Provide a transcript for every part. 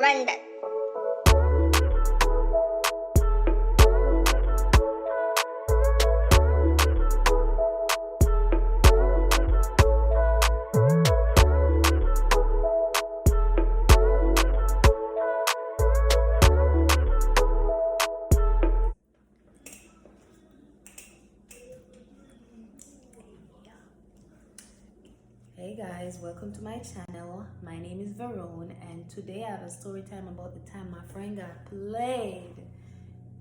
London. Hey guys, welcome to my channel. My name is Verone, and today I have a story time about the time my friend got played.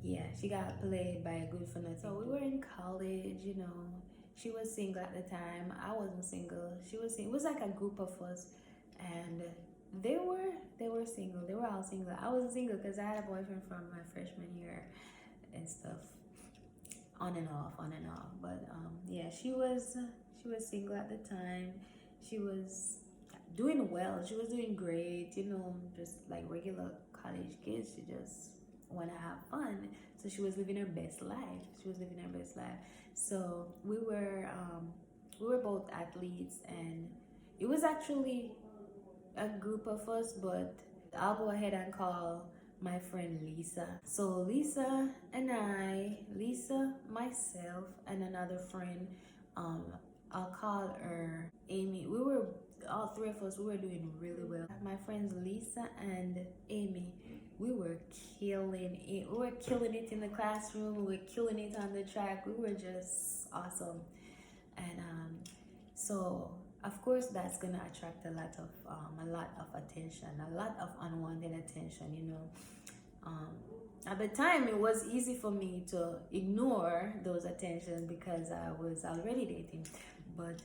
Yeah, she got played by a good for nothing. So we were in college, you know. She was single at the time. I wasn't single. She was single. It was like a group of us, and they were single. They were all single. I wasn't single because I had a boyfriend from my freshman year and stuff. On and off. But yeah, she was single at the time. She was doing well. She was doing great, you know, just like regular college kids. She just want to have fun. So she was living her best life. So we were both athletes, and it was actually a group of us, but I'll go ahead and call my friend Lisa. So Lisa, myself, and another friend, I'll call her Amy. We were all three of us. We were doing really well. My friends Lisa and Amy, we were killing it. We were killing it in the classroom. We were killing it on the track. We were just awesome, and so of course that's gonna attract a lot of attention, a lot of unwanted attention, you know. At the time it was easy for me to ignore those attentions because I was already dating, but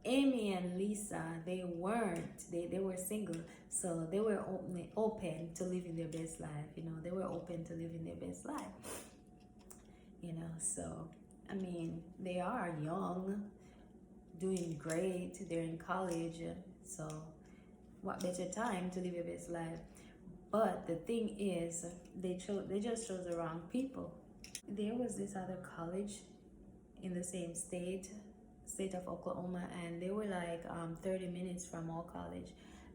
Amy and Lisa, they weren't. They were single, so they were open to living their best life, you know. They were open to living their best life, you know. So I mean, they are young, doing great. They're in college, so what better time to live your best life? But the thing is, they just chose the wrong people. There was this other college in the same state of Oklahoma, and they were like 30 minutes from our college.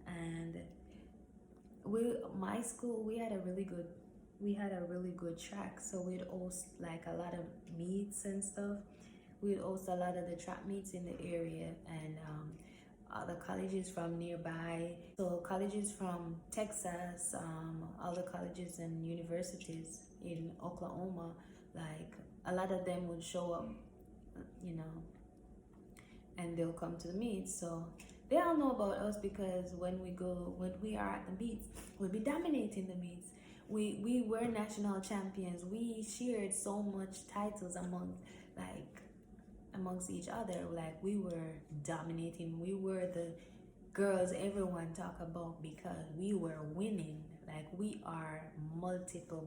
And my school, we had a really good track, so we'd host like a lot of meets and stuff. We'd host a lot of the track meets in the area, and the colleges from nearby. So colleges from Texas, all the colleges and universities in Oklahoma, like a lot of them would show up, you know, and they'll come to the meets. So they all know about us because when we are at the meets, we'll be dominating the meets. We were national champions. We shared so much titles amongst each other. Like, we were dominating. We were the girls everyone talk about because we were winning. Like, we are multiple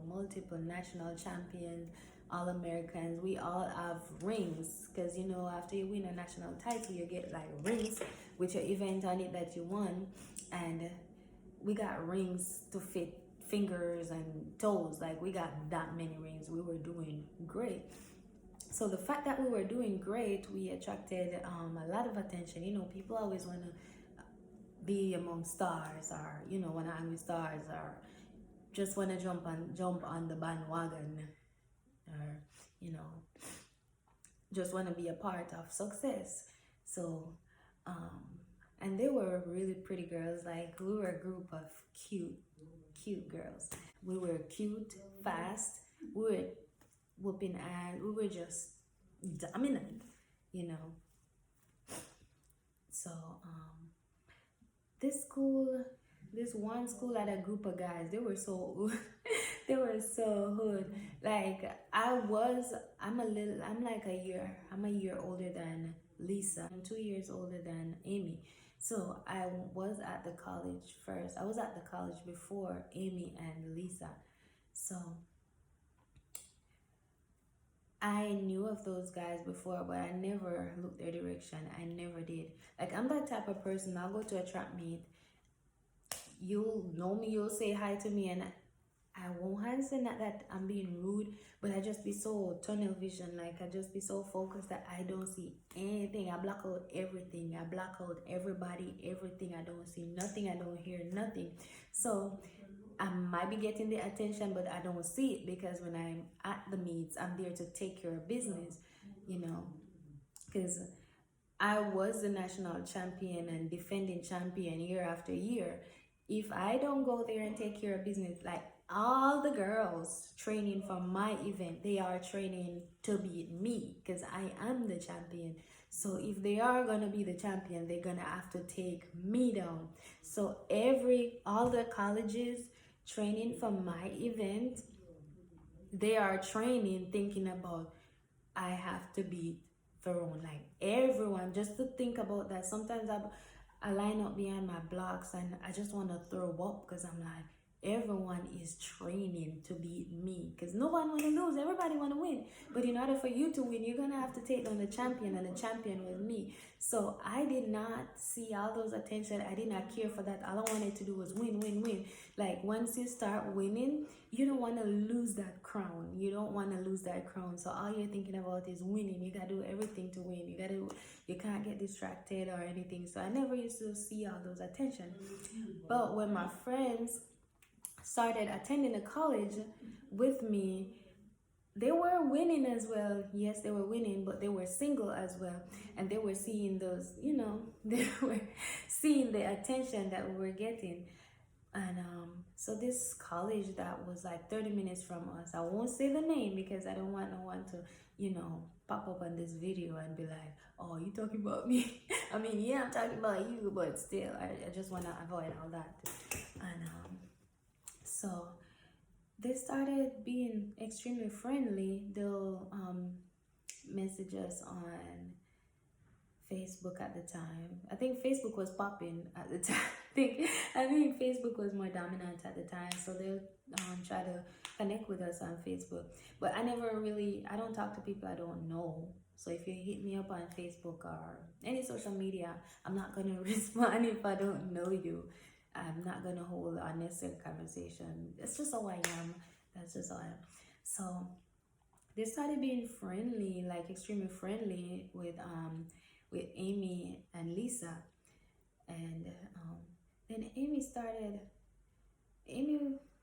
national champions, all Americans. We all have rings because, you know, after you win a national title, you get like rings with your event on it that you won, and we got rings to fit fingers and toes. Like, we got that many rings. We were doing great. So the fact that we were doing great, we attracted a lot of attention. You know, people always want to be among stars, or, you know, want to hang with stars, or just want to jump on the bandwagon, or, you know, just want to be a part of success. So and they were really pretty girls. Like, we were a group of cute girls. We were cute, fast. We were whooping ass. We were just dominant, you know. So this one school had a group of guys. They were so they were so hood. Like, I'm a year older than Lisa. I'm 2 years older than Amy. So I was at the college first. I was at the college before Amy and Lisa. So I knew of those guys before, but I never looked their direction. I never did. Like, I'm that type of person. I'll go to a track meet. You'll know me. You'll say hi to me, and I won't answer. Not that I'm being rude, but I just be so tunnel vision. Like, I just be so focused that I don't see anything. I block out everything. I block out everybody, everything. I don't see nothing. I don't hear nothing. So I might be getting the attention, but I don't see it because when I'm at the meets, I'm there to take care of business, you know, because I was the national champion and defending champion year after year. If I don't go there and take care of business, like all the girls training for my event, they are training to beat me because I am the champion. So if they are gonna be the champion, they're gonna have to take me down. So all the colleges training for my event, they are training thinking about I have to beat Verone. Like everyone, just to think about that. Sometimes I line up behind my blocks and I just want to throw up because I'm like, everyone is training to beat me because no one want to lose. Everybody want to win. But in order for you to win, you're going to have to take down the champion, and the champion was me. So I did not see all those attention. I did not care for that. All I wanted to do was win, win, win. Like once you start winning, you don't want to lose that crown. You don't want to lose that crown. So all you're thinking about is winning. You got to do everything to win. You can't get distracted or anything. So I never used to see all those attention. But when my friends started attending the college with me, they were winning as well. Yes, they were winning, but they were single as well. And they were seeing those, they were seeing the attention that we were getting. And so this college that was like 30 minutes from us, I won't say the name because I don't want no one to, pop up on this video and be like, oh, you talking about me? I mean, yeah, I'm talking about you, but still, I just want to avoid all that. And so they started being extremely friendly. They'll message us on Facebook at the time. I think Facebook was popping at the time. I think Facebook was more dominant at the time, so they'll try to connect with us on Facebook. But I don't talk to people I don't know. So if you hit me up on Facebook or any social media, I'm not gonna respond if I don't know you. I'm not gonna hold an unnecessary conversation. That's just how I am. That's just how I am. So they started being friendly, like extremely friendly with Amy and Lisa, and then Amy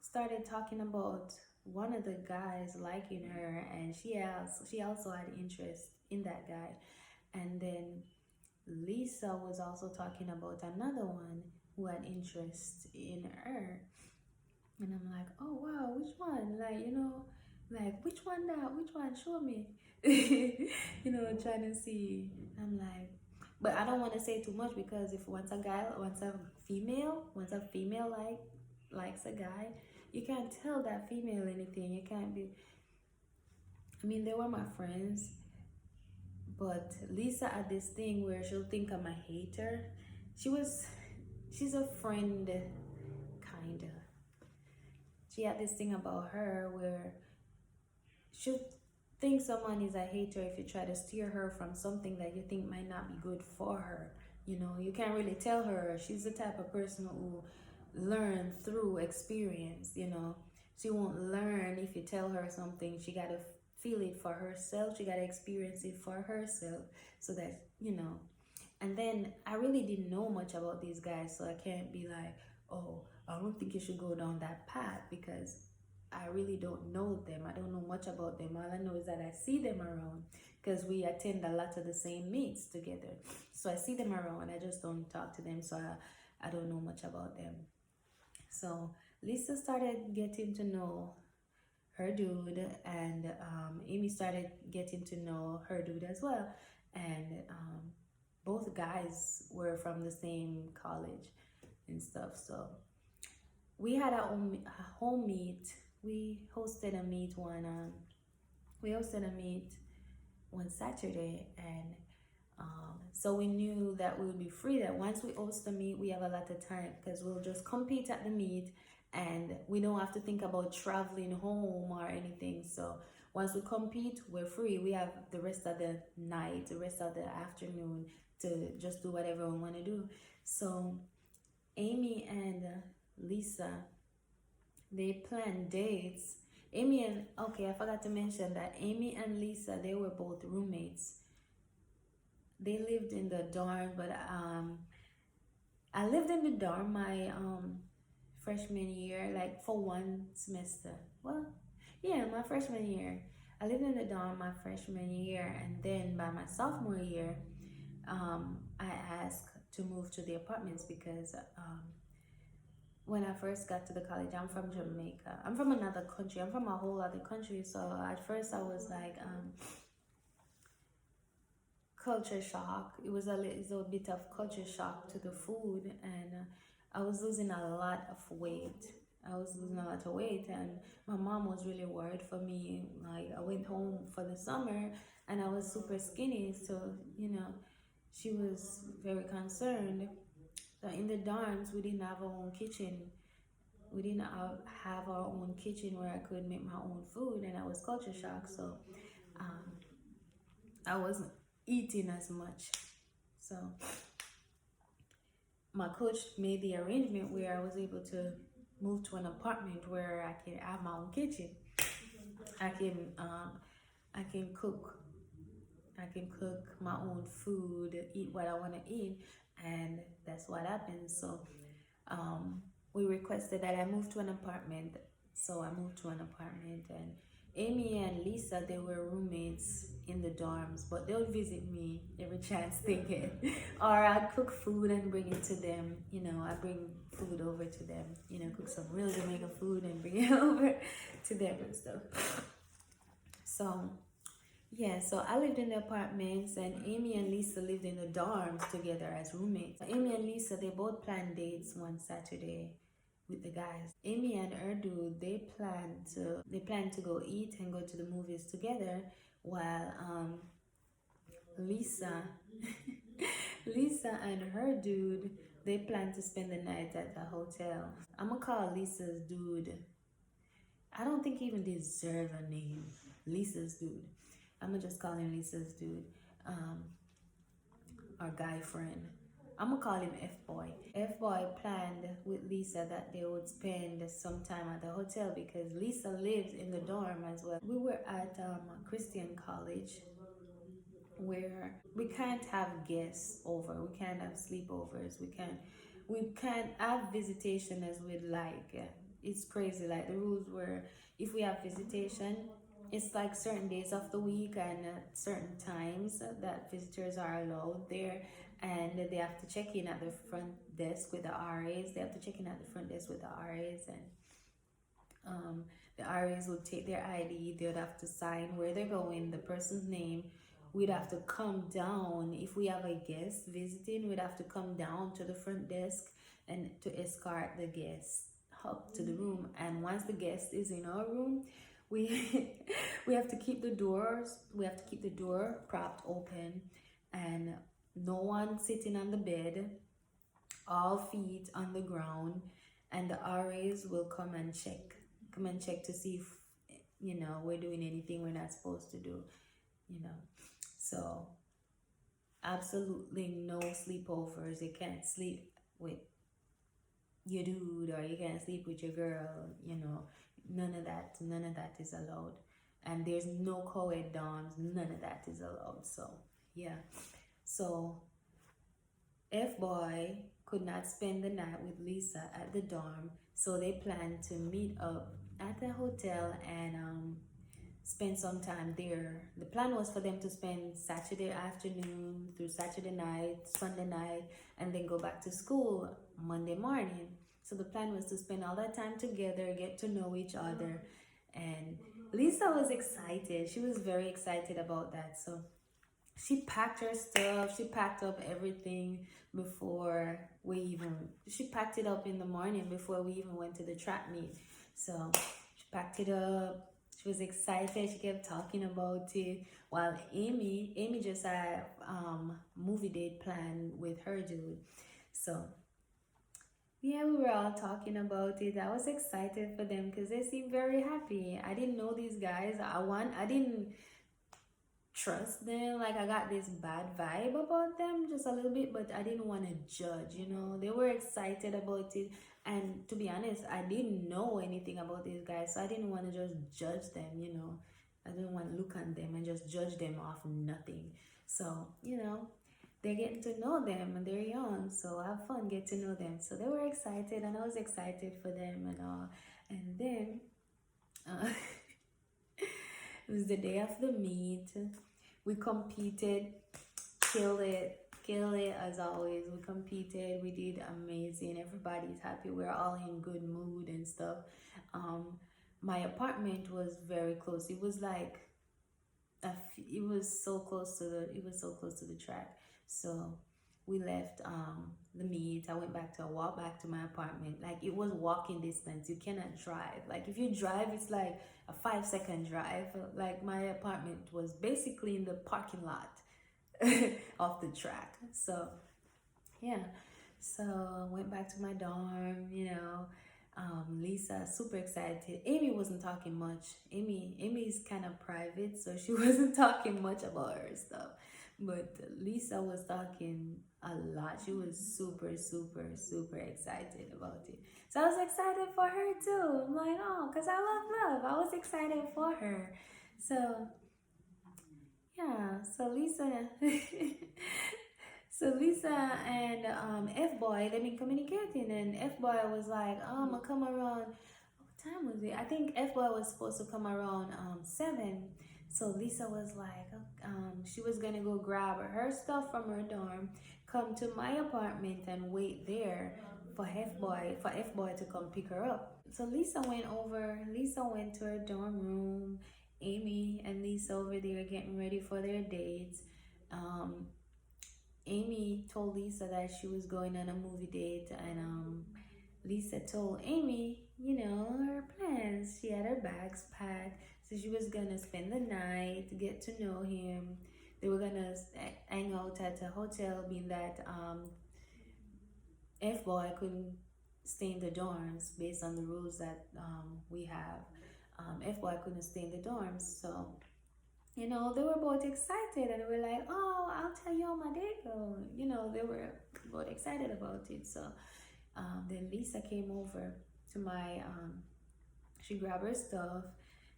started talking about one of the guys liking her, and she also had interest in that guy. And then Lisa was also talking about another one who had interest in her. And I'm like, oh wow, which one? Like which one now? Which one? Show me. Trying to see. I'm like, but I don't want to say too much because if once a female likes a guy, you can't tell that female anything. You can't be. I mean, they were my friends, but Lisa had this thing where she'll think I'm a hater. She's a friend, kinda. She had this thing about her where she'll think someone is a hater if you try to steer her from something that you think might not be good for her. You can't really tell her. She's the type of person who learn through experience. She won't learn if you tell her something. She got to feel it for herself. She got to experience it for herself so that, And then I really didn't know much about these guys, so I can't be like, oh, I don't think you should go down that path because I really don't know them. I don't know much about them. All I know is that I see them around because we attend a lot of the same meets together. So I see them around. I just don't talk to them, so I don't know much about them. So Lisa started getting to know her dude, and Amy started getting to know her dude as well. And both guys were from the same college and stuff. So we had a home meet. We hosted a meet one Saturday, and so we knew that we would be free. That once we host a meet, we have a lot of time because we'll just compete at the meet, and we don't have to think about traveling home or anything. So once we compete, we're free. We have the rest of the night, the rest of the afternoon to just do whatever we want to do. So Amy and Lisa, they planned dates. I forgot to mention that Amy and Lisa, they were both roommates. They lived in the dorm, but I lived in the dorm. My freshman year, like for one semester. Well, yeah, my freshman year. I lived in the dorm my freshman year, and then by my sophomore year, I asked to move to the apartments because when I first got to the college, I'm from Jamaica. I'm from another country. I'm from a whole other country. So at first I was like, culture shock. It was a little bit of culture shock to the food, and I was losing a lot of weight. I was losing a lot of weight, and my mom was really worried for me. Like I went home for the summer, and I was super skinny, so she was very concerned. So in the dorms, we didn't have our own kitchen. We didn't have our own kitchen where I could make my own food, and I was culture shocked. So um, I wasn't eating as much. So my coach made the arrangement where I was able to move to an apartment where I can have my own kitchen. I can I can cook. I can cook my own food, eat what I want to eat, and that's what happened. So we requested that I move to an apartment. So I moved to an apartment, and Amy and Lisa, they were roommates in the dorms, but they would visit me every chance they get. Or I'd cook food and bring it to them. I bring food over to them, cook some real Jamaican food and bring it over to them and stuff. So yeah, so I lived in the apartments, and Amy and Lisa lived in the dorms together as roommates. Amy and Lisa, they both planned dates one Saturday with the guys. Amy and her dude, they planned to go eat and go to the movies together, while Lisa Lisa and her dude, they planned to spend the night at the hotel. I'm gonna call Lisa's dude. I don't think he even deserves a name. Lisa's dude. I'm gonna just call him Lisa's dude. Our guy friend. I'm gonna call him F Boy. F Boy planned with Lisa that they would spend some time at the hotel because Lisa lives in the dorm as well. We were at a Christian college where we can't have guests over. We can't have sleepovers. We can't have visitation as we'd like. It's crazy. Like the rules were, if we have visitation, it's like certain days of the week and at certain times that visitors are allowed there, and they have to check in at the front desk with the RAs. They have to check in at the front desk with the RAs, and the RAs would take their ID. They would have to sign where they're going, the person's name. We'd have to come down. If we have a guest visiting, we'd have to come down to the front desk and to escort the guest up to the room. And once the guest is in our room, we we have to keep the door propped open, and no one sitting on the bed, all feet on the ground, and the RAs will come and check to see if we're doing anything we're not supposed to do. So absolutely no sleepovers. You can't sleep with your dude, or you can't sleep with your girl. None of that is allowed. And there's no co-ed dorms. None of that is allowed. So yeah. So F Boy could not spend the night with Lisa at the dorm, so they planned to meet up at the hotel and spend some time there. The plan was for them to spend Saturday afternoon through Saturday night, Sunday night, and then go back to school Monday morning. So the plan was to spend all that time together, get to know each other. And Lisa was excited. She was very excited about that. So she packed her stuff. She packed up everything she packed it up in the morning before we even went to the track meet. So she packed it up. She was excited. She kept talking about it. While Amy just had movie date planned with her dude. So yeah, we were all talking about it. I was excited for them because they seemed very happy. I didn't know these guys. I didn't trust them. Like I got this bad vibe about them just a little bit, but I didn't want to judge. They were excited about it, and to be honest, I didn't know anything about these guys, so I didn't want to just judge them. I didn't want to look at them and just judge them off nothing. So they're getting to know them and they're young, so have fun, get to know them. So they were excited and I was excited for them and all. And then it was the day of the meet. We competed, kill it as always. We competed, we did amazing. Everybody's happy. We're all in good mood and stuff. My apartment was very close. It was like it was so close to the track. So we left the meet. I walked back to my apartment. Like it was walking distance. You cannot drive. Like if you drive, it's like a 5-second drive. Like my apartment was basically in the parking lot off the track. So yeah, so I went back to my dorm, Lisa super excited. Amy wasn't talking much. Amy's kind of private, so she wasn't talking much about her stuff, but Lisa was talking a lot. She was super excited about it, so I was excited for her too. I'm like, oh, because I love I was excited for her. So yeah, so Lisa so Lisa and F-Boy, they've been communicating, and F-Boy was like, I'm gonna come around, what time was it? I think F-Boy was supposed to come around 7. So Lisa was like, she was gonna go grab her stuff from her dorm, come to my apartment and wait there for F-Boy to come pick her up. So Lisa went to her dorm room. Amy and Lisa over there getting ready for their dates. Amy told Lisa that she was going on a movie date, and Lisa told Amy, her plans. She had her bags packed, so she was gonna spend the night, get to know him. They were gonna hang out at a hotel, being that F-Boy couldn't stay in the dorms based on the rules that we have. F-Boy couldn't stay in the dorms, so they were both excited and they were like, oh, I'll tell you on my date go. They were both excited about it. So then Lisa came over to my, she grabbed her stuff.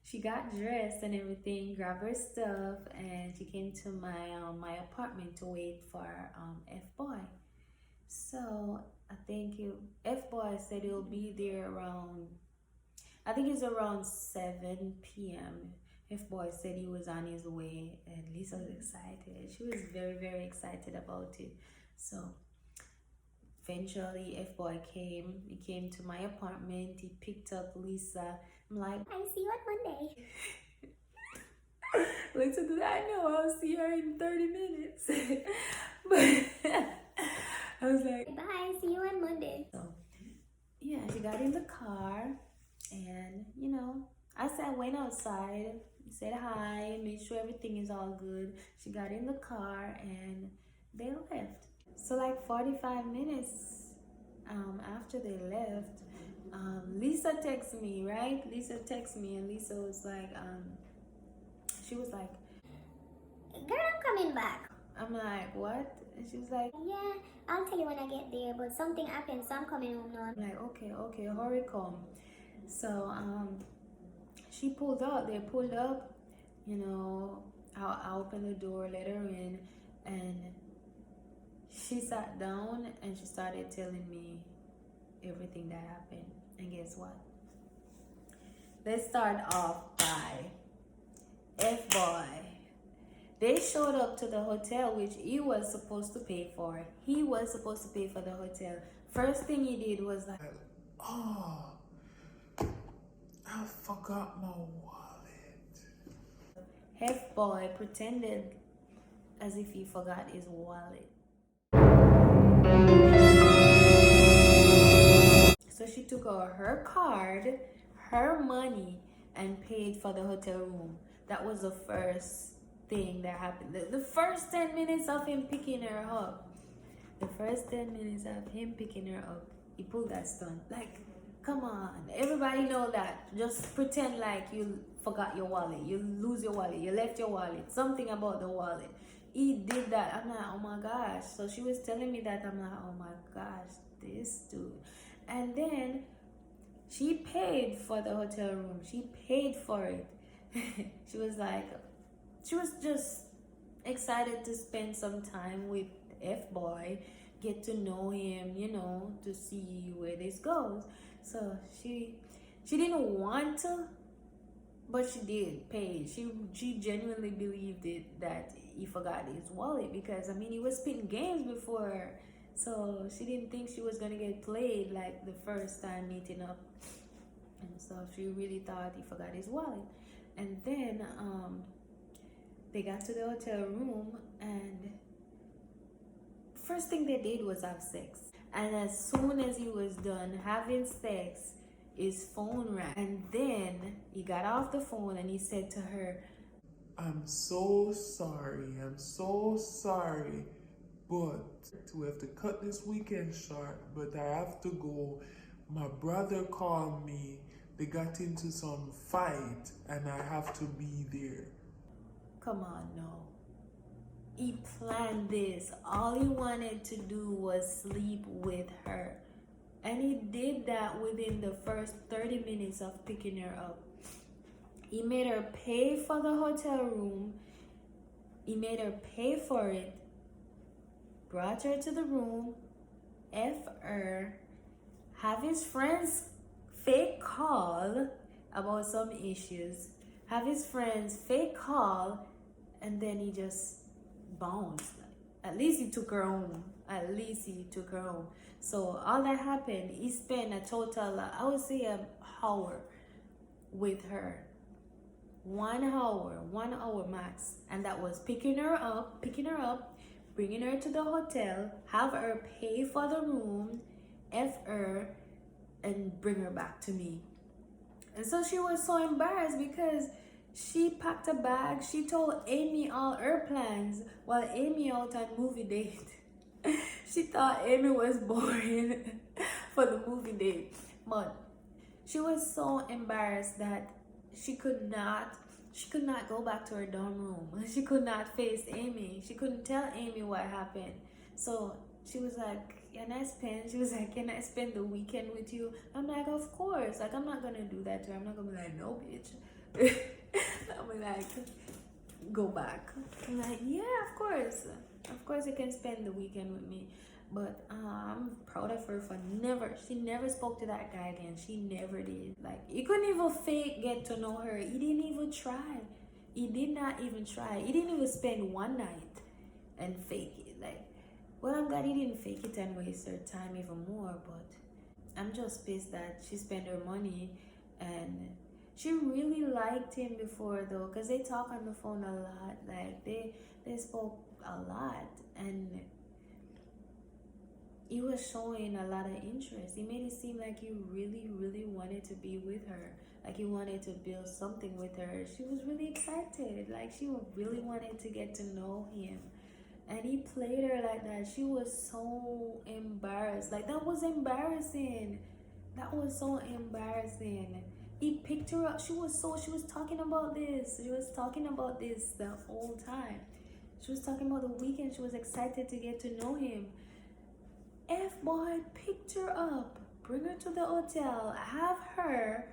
She got dressed and everything, grabbed her stuff, and she came to my apartment to wait for F-Boy. So I think F-Boy said he'll be there around, I think it's around 7 p.m. F-Boy said he was on his way, and Lisa was excited. She was very excited about it. So eventually F-Boy came. He came to my apartment. He picked up Lisa. I'm like, I'll see you on Monday. Little did I know I'll see her in 30 minutes. But I was like, bye, see you on Monday. So yeah, she got in the car, and I went outside, said hi, made sure everything is all good. She got in the car and they left. So like 45 minutes after they left, Lisa texted me, right? Lisa texted me, and Lisa was like, she was like, girl, I'm coming back. I'm like, what? And she was like, yeah, I'll tell you when I get there, but something happened, so I'm coming home now. I'm like, okay, hurry come. So she pulled up. They pulled up. I opened the door, let her in, and she sat down and she started telling me everything that happened. And guess what? Let's start off by F-Boy. They showed up to the hotel, which he was supposed to pay for. He was supposed to pay for the hotel. First thing he did was like, oh, I forgot my wallet. F-Boy pretended as if he forgot his wallet. So she took out her card, her money, and paid for the hotel room. That was the first thing that happened. The first 10 minutes of him picking her up. The first 10 minutes of him picking her up, he pulled that stunt. Like, come on, everybody know that. Just pretend like you forgot your wallet, you lose your wallet, you left your wallet, something about the wallet. He did that. I'm like, oh my gosh. So she was telling me that. I'm like, oh my gosh, this dude. And then she paid for the hotel room. She paid for it. She was just excited to spend some time with F-boy, get to know him, you know, to see where this goes. So she didn't want to, but she did pay. She genuinely believed it that he forgot his wallet, because I mean he was spitting games before, so she didn't think she was gonna get played like the first time meeting up, and so she really thought he forgot his wallet. And then they got to the hotel room, and first thing they did was have sex. And as soon as he was done having sex, his phone rang. And then he got off the phone and he said to her, I'm so sorry, but we have to cut this weekend short, but I have to go. My brother called me. They got into some fight and I have to be there. come on, no. He planned this. All he wanted to do was sleep with her. And he did that within the first 30 minutes of picking her up. He made her pay for the hotel room. He made her pay for it. Brought her to the room. F her. Have his friends fake call about some issues. Have his friends fake call. And then he just bounced. At least he took her home. So all that happened, he spent a total, I would say, an hour with her. 1 hour max. And that was picking her up, bringing her to the hotel, have her pay for the room, F her, and bring her back to me. And so she was so embarrassed because she packed a bag. She told Amy all her plans while Amy out on movie date. She thought Amy was boring for the movie date. But she was so embarrassed that she could not go back to her dorm room. She could not face Amy. She couldn't tell Amy what happened. So she was like, can I spend the weekend with you? I'm like, of course. Like, I'm not gonna do that to her. I'm not gonna be like, no, bitch. I'm like, go back. I'm like, yeah, of course you can spend the weekend with me. But I'm proud of her for she never spoke to that guy again. She never did. Like, he couldn't even fake get to know her. He didn't even try. He did not even try. He didn't even spend one night and fake it. Like, well, I'm glad he didn't fake it and waste her time even more. But I'm just pissed that she spent her money. And she really liked him before, though, because they talk on the phone a lot. Like, they spoke a lot, and he was showing a lot of interest. He made it seem like he really, really wanted to be with her. Like, he wanted to build something with her. She was really excited. Like, she really wanted to get to know him. And he played her like that. She was so embarrassed. Like, that was embarrassing. That was so embarrassing. He picked her up. She was talking about this. She was talking about this the whole time. She was talking about the weekend. She was excited to get to know him. F-boy picked her up, bring her to the hotel, have her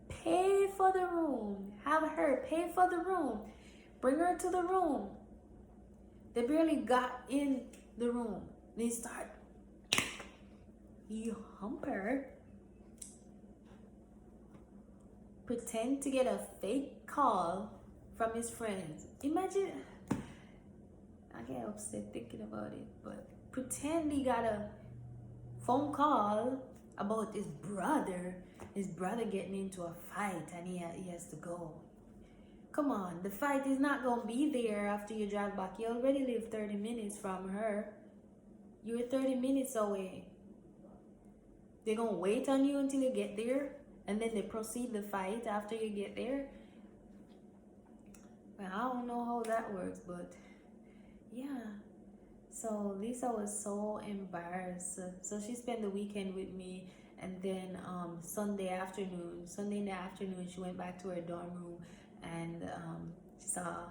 pay for the room, bring her to the room. They barely got in the room. He hump her, pretend to get a fake call from his friends. Imagine, I get upset thinking about it, but pretend he got a phone call about his brother getting into a fight and he has to go. Come on, the fight is not gonna be there after you drive back. You already live 30 minutes from her. You're 30 minutes away. They're gonna wait on you until you get there, and then they proceed the fight after you get there. Well, I don't know how that works, but yeah. So Lisa was so embarrassed. So she spent the weekend with me, and then Sunday in the afternoon, she went back to her dorm room, and she saw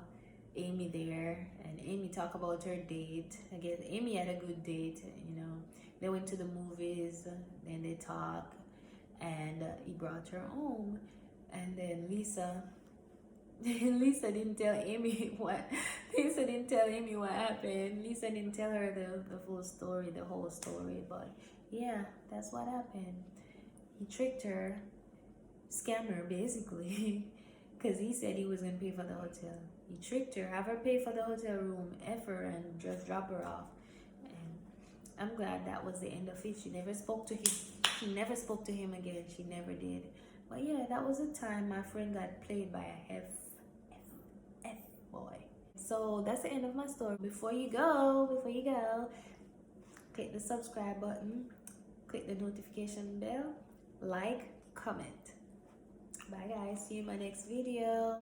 Amy there, and Amy talked about her date. I guess Amy had a good date, you know. They went to the movies, then they talked, and he brought her home, and then Lisa Lisa didn't tell Amy what. Lisa didn't tell Amy what happened. Lisa didn't tell her the full story, the whole story. But yeah, that's what happened. He tricked her, scammed her basically, because he said he was gonna pay for the hotel. He tricked her, have her pay for the hotel room, F her, and just drop her off. And I'm glad that was the end of it. She never spoke to him. She never spoke to him again. She never did. But yeah, that was the time my friend got played by a F boy. So that's the end of my story. Before you go, click the subscribe button, click the notification bell, like, comment. Bye guys, see you in my next video.